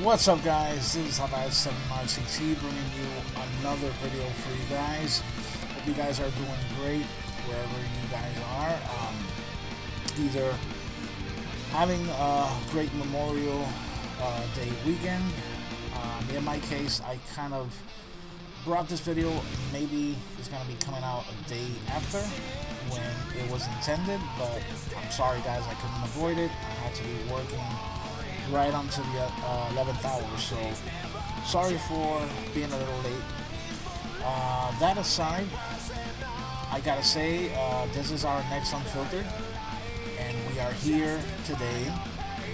What's up, guys? This is Unedited RCT bringing you another video for you guys. Hope you guys are doing great wherever you guys are. Either having a great Memorial Day weekend. In my case, I kind of brought this video. Maybe it's going to be coming out a day after when it was intended, but I'm sorry, guys, I couldn't avoid it. I had to be working right onto the 11th hour, so sorry for being a little late. That aside, I gotta say, this is our next Unfiltered, and we are here today,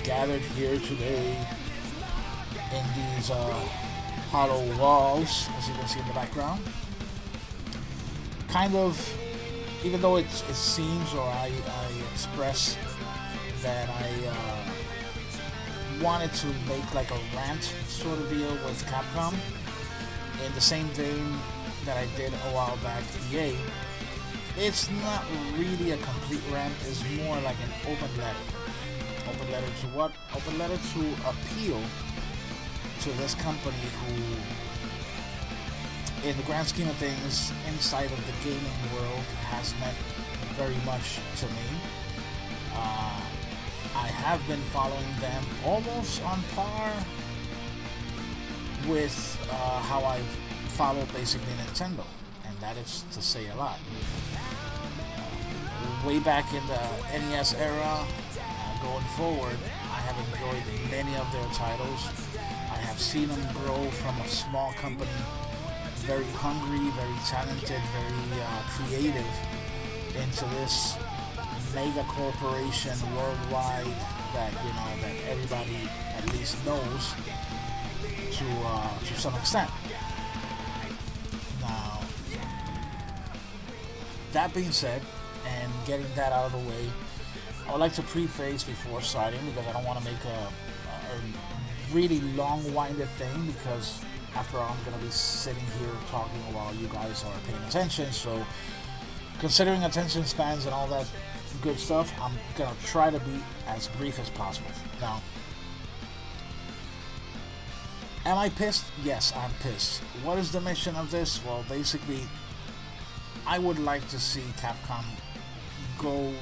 gathered here today in these hollow walls, as you can see in the background. Kind of, even though it seems, or I express that I wanted to make like a rant sort of deal with Capcom in the same vein that I did a while back EA. It's not really a complete rant, it's more like an open letter. Open letter to what? Open letter to appeal to this company who, in the grand scheme of things, inside of the gaming world, has meant very much to me. I have been following them almost on par with how I've followed basically Nintendo, and that is to say a lot. Way back in the NES era, going forward, I have enjoyed many of their titles. I have seen them grow from a small company, very hungry, very talented, very creative, into this mega corporation worldwide that that everybody at least knows to some extent. Now, that being said, and getting that out of the way, I would like to preface before starting, because I don't want to make a really long-winded thing, because after all, I'm going to be sitting here talking while you guys are paying attention. So, considering attention spans and all that good stuff, I'm gonna try to be as brief as possible. Now, am I pissed? Yes, I'm pissed. What is the mission of this? Well, basically, I would like to see Capcom go,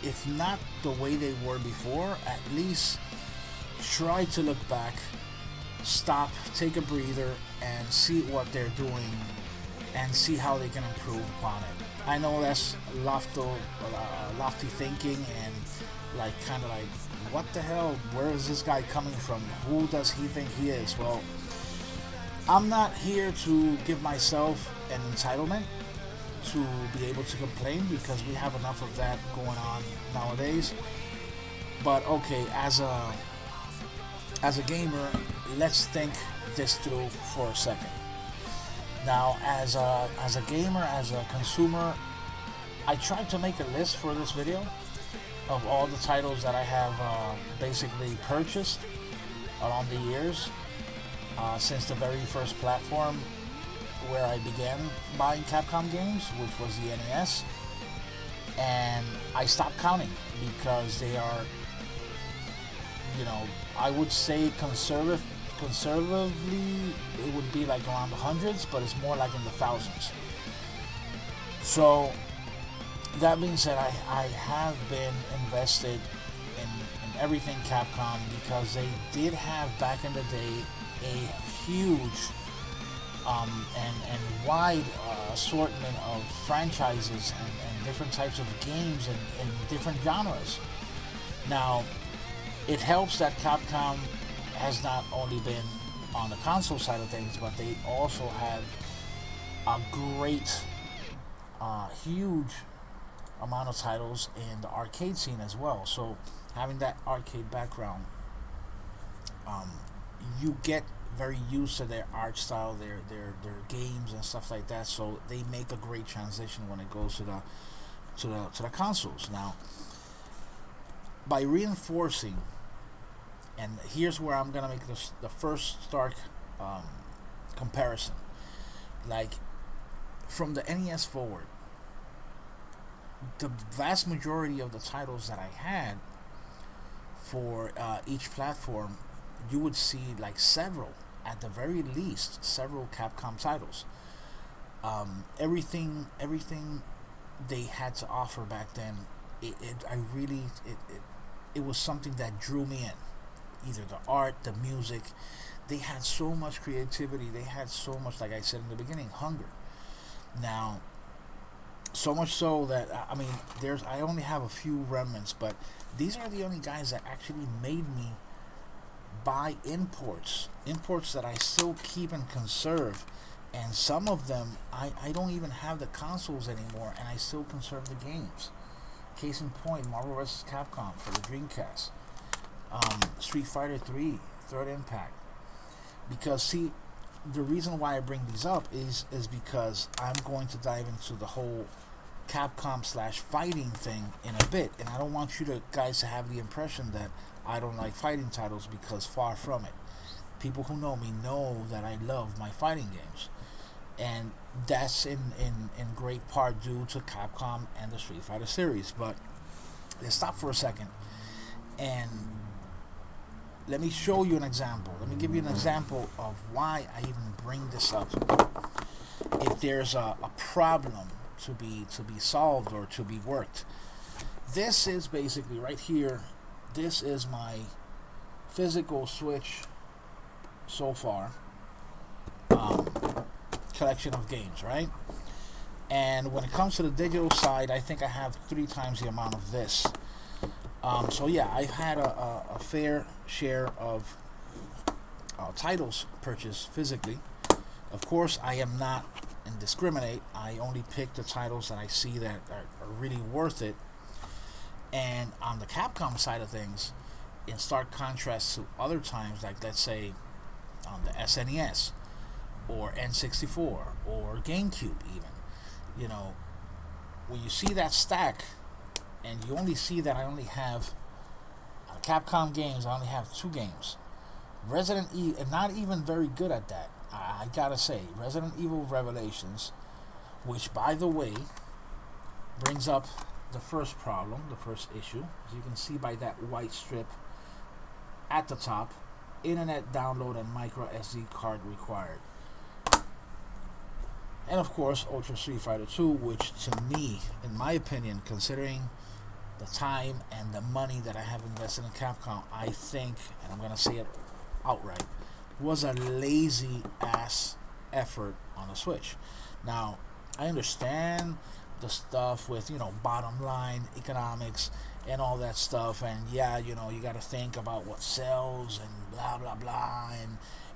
if not the way they were before, at least try to look back, stop, take a breather, and see what they're doing, and see how they can improve upon it. I know that's lofty thinking, and kind of like, what the hell? Where is this guy coming from? Who does he think he is? Well, I'm not here to give myself an entitlement to be able to complain, because we have enough of that going on nowadays. But okay, as a gamer, let's think this through for a second. Now, as a gamer, as a consumer, I tried to make a list for this video of all the titles that I have basically purchased along the years, since the very first platform where I began buying Capcom games, which was the NES, and I stopped counting because they are, I would say conservatively, it would be like around the hundreds, but it's more like in the thousands. So, that being said, I have been invested in everything Capcom, because they did have, back in the day, a huge and wide assortment of franchises and different types of games and different genres. Now, it helps that Capcom has not only been on the console side of things, but they also have a great, huge amount of titles in the arcade scene as well. So, having that arcade background, you get very used to their art style, their games and stuff like that. So they make a great transition when it goes to the consoles. Now, by reinforcing, and here's where I'm gonna make the first stark comparison. Like, from the NES forward, the vast majority of the titles that I had for each platform you would see like several, at the very least, several Capcom titles. Everything they had to offer back then, it was something that drew me in. Either the art, the music, they had so much creativity. They had so much, like I said in the beginning, hunger. Now, so much so that I only have a few remnants, but these are the only guys that actually made me buy imports that I still keep and conserve. And some of them, I don't even have the consoles anymore, and I still conserve the games. Case in point, Marvel vs. Capcom for the Dreamcast, Street Fighter 3, Third Impact. Because see, the reason why I bring these up is because I'm going to dive into the whole Capcom / fighting thing in a bit, and I don't want you guys to have the impression that I don't like fighting titles, because far from it. People who know me know that I love my fighting games, and that's in great part due to Capcom and the Street Fighter series. But let's stop for a second and let me show you an example. Let me give you an example of why I even bring this up. If there's a problem to be solved or to be worked, this is basically right here. This is my physical Switch so far, collection of games, right? And when it comes to the digital side, I think I have 3 times the amount of this. So yeah, I've had a fair share of titles purchased physically. Of course, I am not indiscriminate. I only pick the titles that I see that are really worth it. And on the Capcom side of things, in stark contrast to other times, like let's say on the SNES or N64 or GameCube even, you know, when you see that stack and you only see that I only have Capcom games, I only have 2 games. Resident Evil, and not even very good at that, I gotta say. Resident Evil Revelations, which by the way brings up the first problem, the first issue, as you can see by that white strip at the top: internet download and micro SD card required. And of course, Ultra Street Fighter 2, which to me, in my opinion, considering the time and the money that I have invested in Capcom, I think, and I'm going to say it outright, was a lazy ass effort on the Switch. Now, I understand the stuff with, bottom line economics and all that stuff, and yeah, you got to think about what sells and blah blah blah,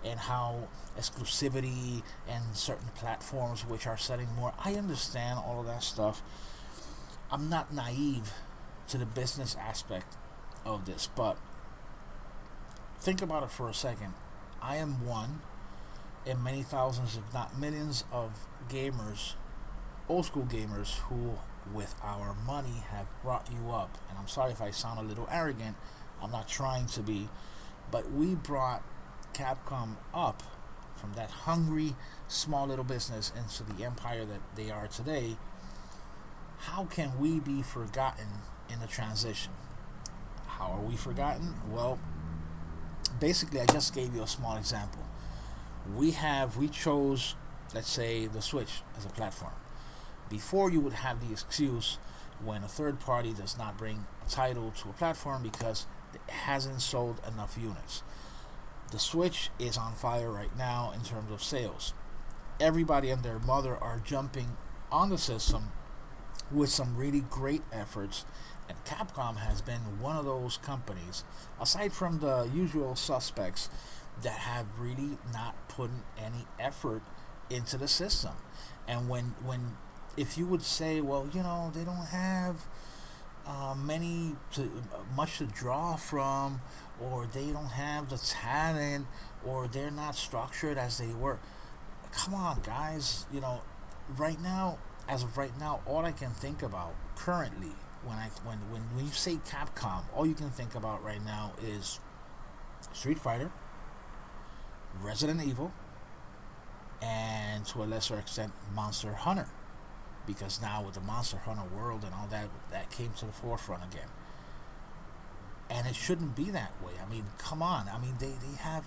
and how exclusivity and certain platforms which are selling more. I understand all of that stuff. I'm not naive to the business aspect of this, but think about it for a second. I am one in many thousands, if not millions, of gamers, old school gamers, who with our money have brought you up. And I'm sorry if I sound a little arrogant, I'm not trying to be, but we brought Capcom up from that hungry small little business into the empire that they are today. How can we be forgotten in the transition? How are we forgotten? Well, basically, I just gave you a small example. We chose, let's say, the Switch as a platform. Before, you would have the excuse when a third party does not bring a title to a platform because it hasn't sold enough units. The Switch is on fire right now in terms of sales. Everybody and their mother are jumping on the system with some really great efforts, and Capcom has been one of those companies, aside from the usual suspects, that have really not put any effort into the system. And if you would say, well, they don't have much to draw from, or they don't have the talent, or they're not structured as they were. Come on, guys. As of right now, all I can think about currently, when you say Capcom, all you can think about right now is Street Fighter, Resident Evil, and to a lesser extent Monster Hunter, because now with the Monster Hunter world and all that came to the forefront again. And it shouldn't be that way. I mean, come on. I mean, they have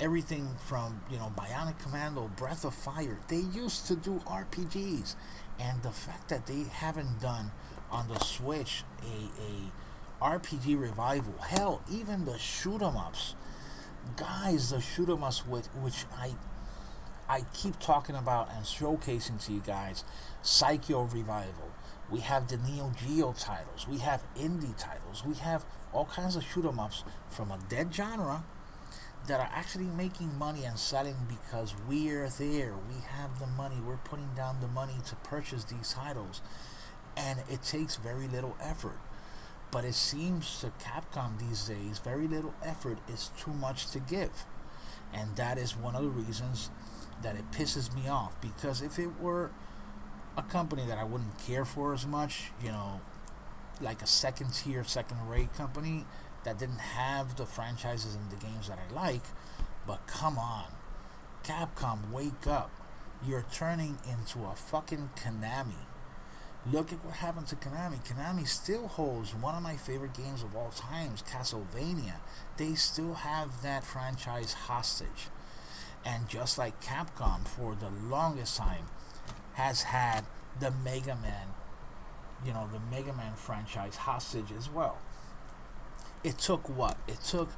everything from, Bionic Commando, Breath of Fire. They used to do RPGs, and the fact that they haven't done on the Switch a RPG revival, hell, even the shoot 'em ups, guys, the shoot 'em ups with which I keep talking about and showcasing to you guys, Psycho revival. We have the Neo Geo titles. We have indie titles. We have all kinds of shoot 'em ups from a dead genre that are actually making money and selling because we're there. We have the money. We're putting down the money to purchase these titles. And it takes very little effort. But it seems to Capcom these days, very little effort is too much to give. And that is one of the reasons that it pisses me off. Because if it were a company that I wouldn't care for as much, like a second tier, second rate company that didn't have the franchises and the games that I like, but come on, Capcom, wake up. You're turning into a fucking Konami. Look at what happened to Konami. Konami still holds one of my favorite games of all times, Castlevania. They still have that franchise hostage. And just like Capcom, for the longest time, has had the Mega Man, the Mega Man franchise hostage as well. It took what? It took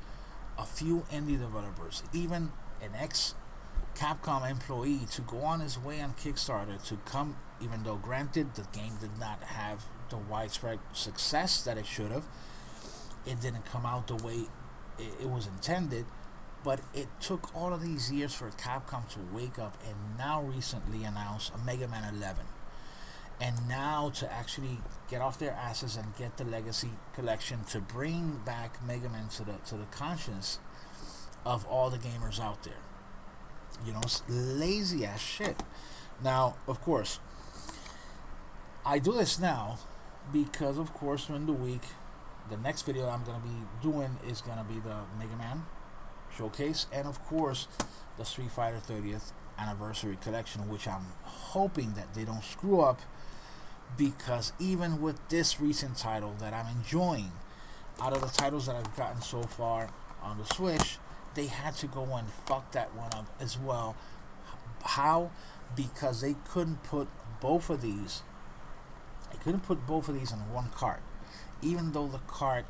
a few indie developers, even an ex-Capcom employee, to go on his way on Kickstarter to come, even though granted the game did not have the widespread success that it should have. It didn't come out the way it was intended, but it took all of these years for Capcom to wake up and now recently announce a Mega Man 11. And now to actually get off their asses and get the Legacy Collection to bring back Mega Man to the conscience of all the gamers out there. It's lazy ass shit. Now, of course, I do this now because, of course, during the week, the next video I'm going to be doing is going to be the Mega Man showcase, and of course the Street Fighter 30th anniversary collection, which I'm hoping that they don't screw up, because even with this recent title that I'm enjoying, out of the titles that I've gotten so far on the Switch, they had to go and fuck that one up as well. How? Because they couldn't put both of these in one cart, even though the cart,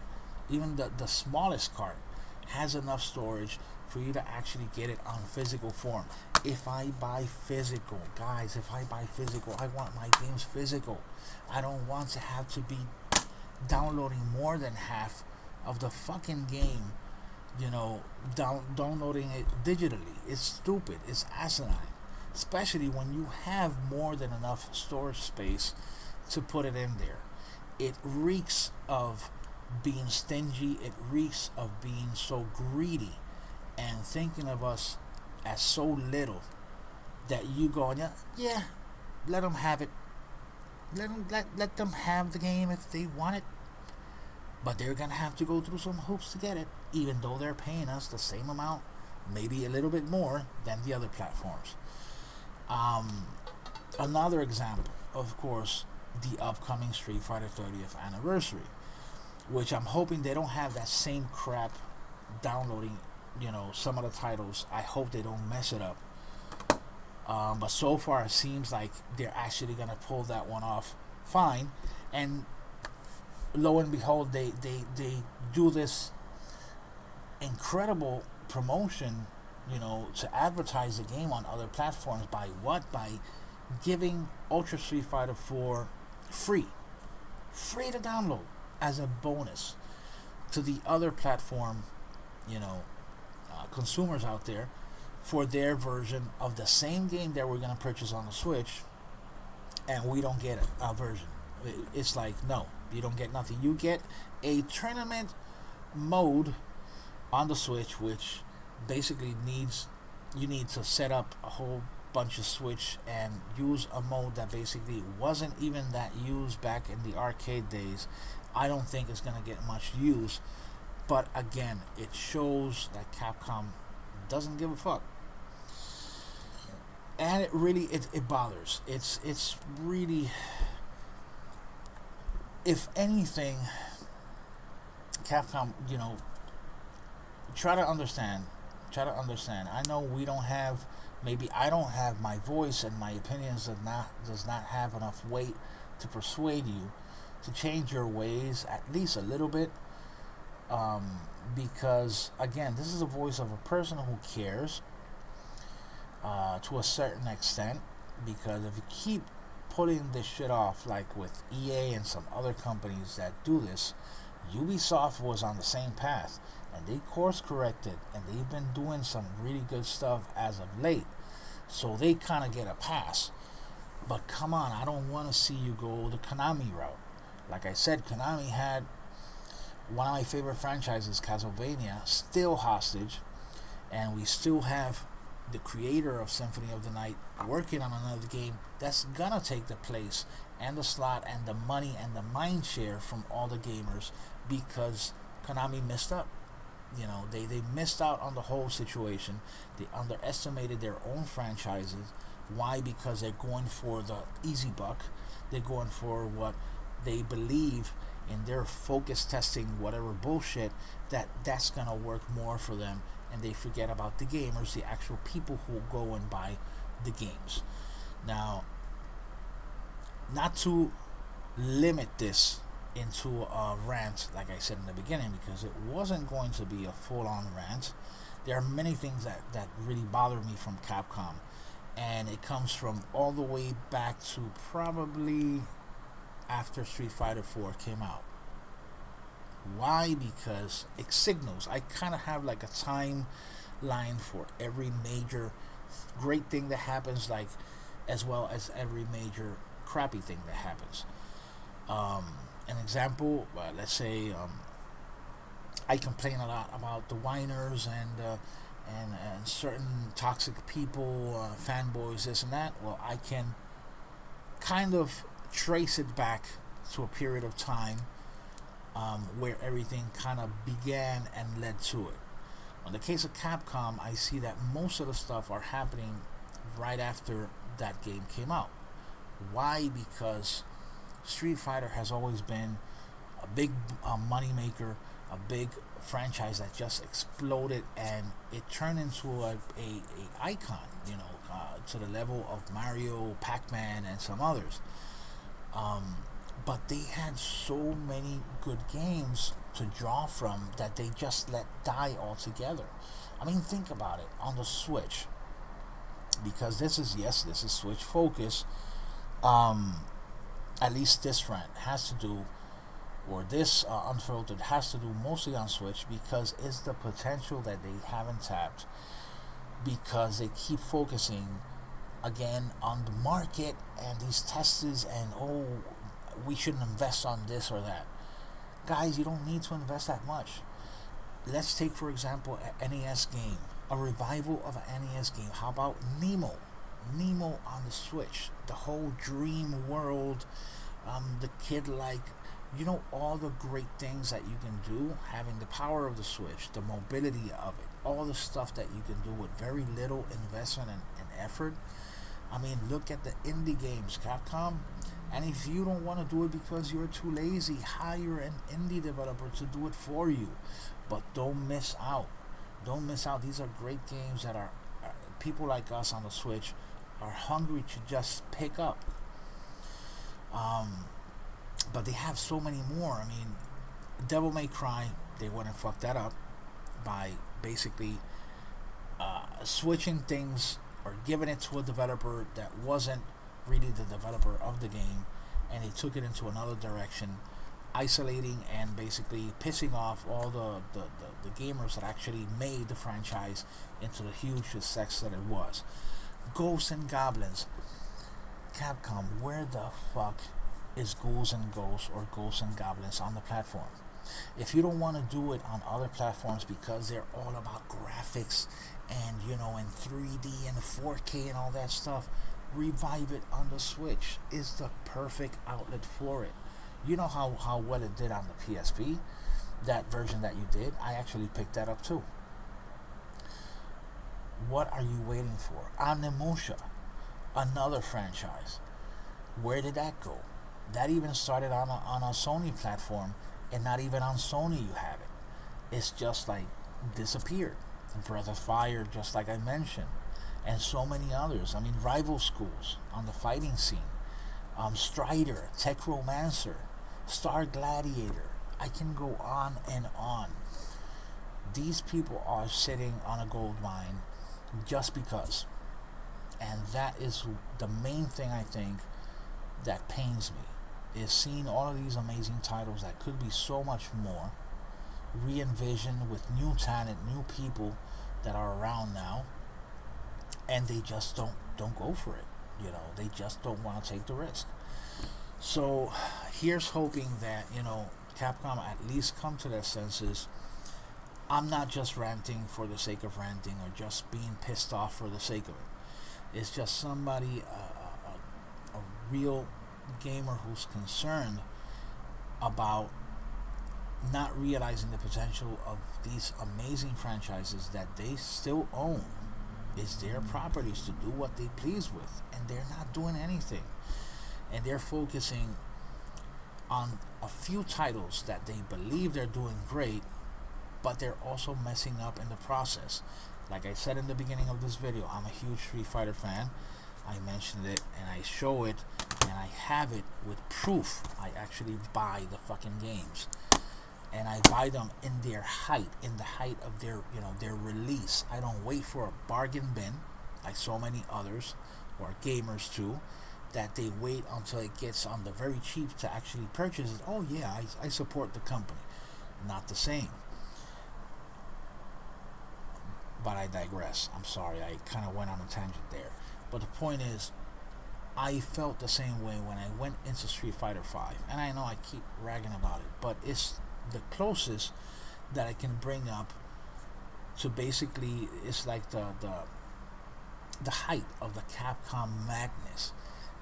even the smallest cart, has enough storage for you to actually get it on physical form. If I buy physical, guys, I want my games physical. I don't want to have to be downloading more than half of the fucking game, downloading it digitally. It's stupid. It's asinine. Especially when you have more than enough storage space to put it in there. It reeks of being stingy. It reeks of being so greedy and thinking of us as so little that you go, yeah, let them have it. Let them have the game if they want it. But they're going to have to go through some hoops to get it, even though they're paying us the same amount, maybe a little bit more than the other platforms. Another example, of course, the upcoming Street Fighter 30th anniversary, which I'm hoping they don't have that same crap downloading, some of the titles. I hope they don't mess it up. But so far it seems like they're actually going to pull that one off fine. And lo and behold, they do this incredible promotion, to advertise the game on other platforms. By what? By giving Ultra Street Fighter 4 free to download as a bonus to the other platform, consumers out there, for their version of the same game that we're going to purchase on the Switch, and we don't get a version. It's like, no, you don't get nothing. You get a tournament mode on the Switch, which basically you need to set up a whole bunch of Switch and use a mode that basically wasn't even that used back in the arcade days. I don't think it's going to get much use, but again, it shows that Capcom doesn't give a fuck, and it really it bothers. It's really, if anything, Capcom, try to understand. Try to understand. I know we don't have, maybe I don't have my voice and my opinions does not have enough weight to persuade you to change your ways at least a little bit. Because again, this is the voice of a person who cares to a certain extent. Because if you keep putting this shit off, like with EA and some other companies that do this, Ubisoft was on the same path and they course corrected and they've been doing some really good stuff as of late. So they kind of get a pass. But come on, I don't want to see you go the Konami route. Like I said, Konami had one of my favorite franchises, Castlevania, still hostage, and we still have the creator of Symphony of the Night working on another game that's gonna take the place and the slot and the money and the mind share from all the gamers, because Konami messed up. They missed out on the whole situation. They underestimated their own franchises. Why? Because they're going for the easy buck. They're going for what they believe in their focus testing, whatever bullshit, that's gonna work more for them, and they forget about the gamers, the actual people who go and buy the games. Now, not to limit this into a rant, like I said in the beginning, because it wasn't going to be a full-on rant. There are many things that really bother me from Capcom, and it comes from all the way back to probably after Street Fighter 4 came out. Why? Because it signals. I kind of have like a timeline for every major great thing that happens, like as well as every major crappy thing that happens. An example, let's say I complain a lot about the whiners and certain toxic people, fanboys, this and that. Well, I can kind of trace it back to a period of time where everything kind of began and led to it. In the case of Capcom, I see that most of the stuff are happening right after that game came out. Why? Because Street Fighter has always been a big money maker, a big franchise that just exploded, and it turned into a icon, to the level of Mario, Pac-Man, and some others. But they had so many good games to draw from that they just let die altogether. I mean, think about it. On the Switch, because this is Switch focus, at least this rant has to do, or this Unfiltered has to do mostly on Switch, because it's the potential that they haven't tapped, because they keep focusing again on the market and these testers, and we shouldn't invest on this or that. Guys, you don't need to invest that much. Let's take, for example, an NES game, a revival of an NES game. How about Nemo on the Switch? The whole dream world, the kid, all the great things that you can do, having the power of the Switch, the mobility of it, all the stuff that you can do with very little investment and effort. I mean, look at the indie games, Capcom. And if you don't want to do it because you're too lazy, hire an indie developer to do it for you. But don't miss out. Don't miss out. These are great games that are people like us on the Switch are hungry to just pick up. But they have so many more. I mean, Devil May Cry, they went and fucked that up by basically switching things or giving it to a developer that wasn't really the developer of the game, and they took it into another direction, isolating and basically pissing off all the gamers that actually made the franchise into the huge success that it was. Ghosts and Goblins. Capcom, where the fuck is Ghouls and Ghosts or Ghosts and Goblins on the platform? If you don't want to do it on other platforms because they're all about graphics and and 3D and 4K and all that stuff, revive it on the Switch. Is the perfect outlet for it. You know how well it did on the PSP? That version that you did, I actually picked that up too. What are you waiting for? Onimusha, another franchise. Where did that go? That even started on a Sony platform, and not even on Sony you have it. it's just like disappeared. And Breath of Fire, just like I mentioned, and so many others. I mean, rival schools on the fighting scene. Strider, Techromancer, Star Gladiator. I can go on and on. These people are sitting on a gold mine just because. And that is the main thing I think that pains me, is seeing all of these amazing titles that could be so much more re-envisioned with new talent, new people that are around now, and they just don't go for it. You know, they just don't want to take the risk. So here's hoping that, you know, Capcom at least come to their senses. I'm not just ranting for the sake of ranting or just being pissed off for the sake of it. It's just somebody, a real gamer who's concerned about not realizing the potential of these amazing franchises that they still own. It's their properties to do what they please with, and they're not doing anything. And they're focusing on a few titles that they believe they're doing great, but they're also messing up in the process. Like I said in the beginning of this video, I'm a huge Street Fighter fan. I mentioned it and I show it and I have it with proof. I actually buy the fucking games, and I buy them in their height, in the height of their, you know, their release. I don't wait for a bargain bin like so many others, or gamers too, that they wait until it gets on the very cheap to actually purchase it. Oh yeah, I support the company. Not the same. But I digress. I'm sorry, I kind of went on a tangent there. But the point is, I felt the same way when I went into Street Fighter 5. And I know I keep ragging about it, but it's the closest that I can bring up to basically, it's like the height of the Capcom madness.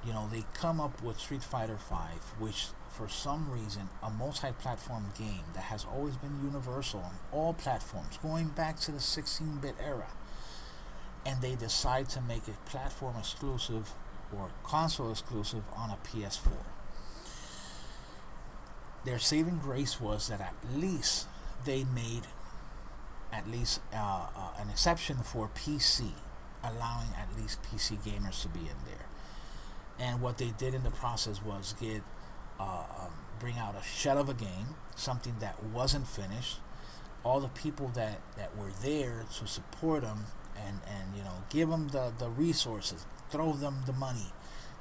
You know, they come up with Street Fighter 5, which for some reason, a multi-platform game that has always been universal on all platforms, going back to the 16-bit era, and they decide to make it platform exclusive or console exclusive on a PS4. Their saving grace was that at least they made at least an exception for PC, allowing at least PC gamers to be in there. And what they did in the process was bring out a shell of a game, something that wasn't finished. All the people that were there to support them and you know, give them the resources, throw them the money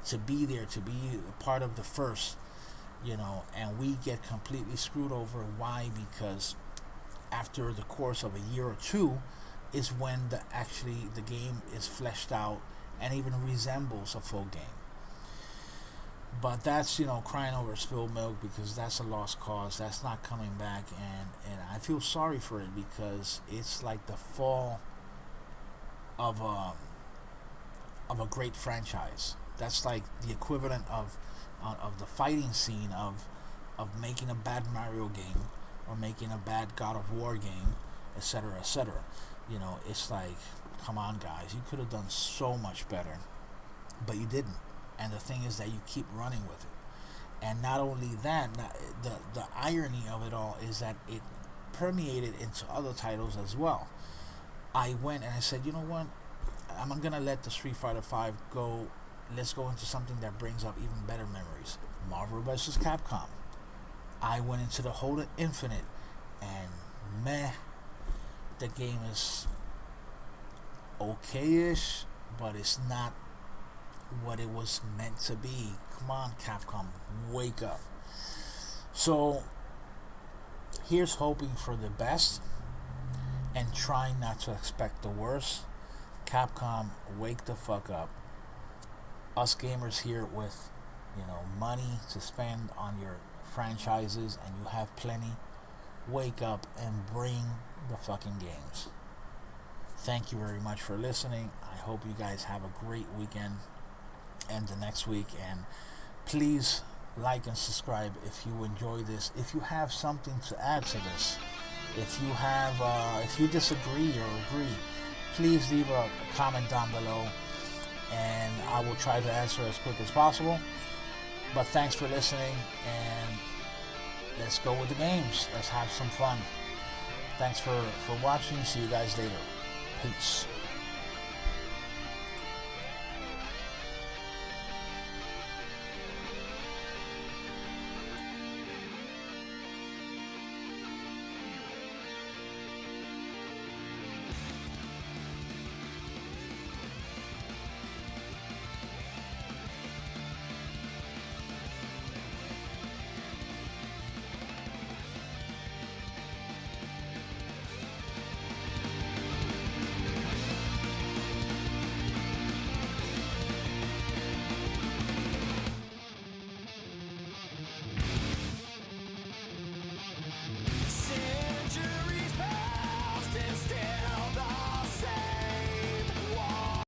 to be there, to be a part of the first, you know, and we get completely screwed over. Why? Because after the course of a year or two is when the game is fleshed out and even resembles a full game. But that's, you know, crying over spilled milk, because that's a lost cause. That's not coming back, and I feel sorry for it, because it's like the fall of a great franchise. That's like the equivalent of the fighting scene of making a bad Mario game or making a bad God of War game, etc., etc. You know, it's like, come on, guys, you could have done so much better, but you didn't. And the thing is that you keep running with it. And not only that, the irony of it all is that it permeated into other titles as well. I went and I said, you know what, I'm going to let the Street Fighter 5 go. Let's go into something that brings up even better memories. Marvel vs. Capcom. I went into the whole Infinite, and meh, the game is okay-ish, but it's not what it was meant to be. Come on, Capcom, wake up. So here's hoping for the best and trying not to expect the worst. Capcom, wake the fuck up. Us gamers here with, you know, money to spend on your franchises, and you have plenty, wake up and bring the fucking games. Thank you very much for listening. I hope you guys have a great weekend and the next week, and please like and subscribe if you enjoy this. If you have something to add to this, if you disagree or agree, please leave a comment down below, and I will try to answer as quick as possible. But thanks for listening, and let's go with the games. Let's have some fun. Thanks for watching. See you guys later. Peace.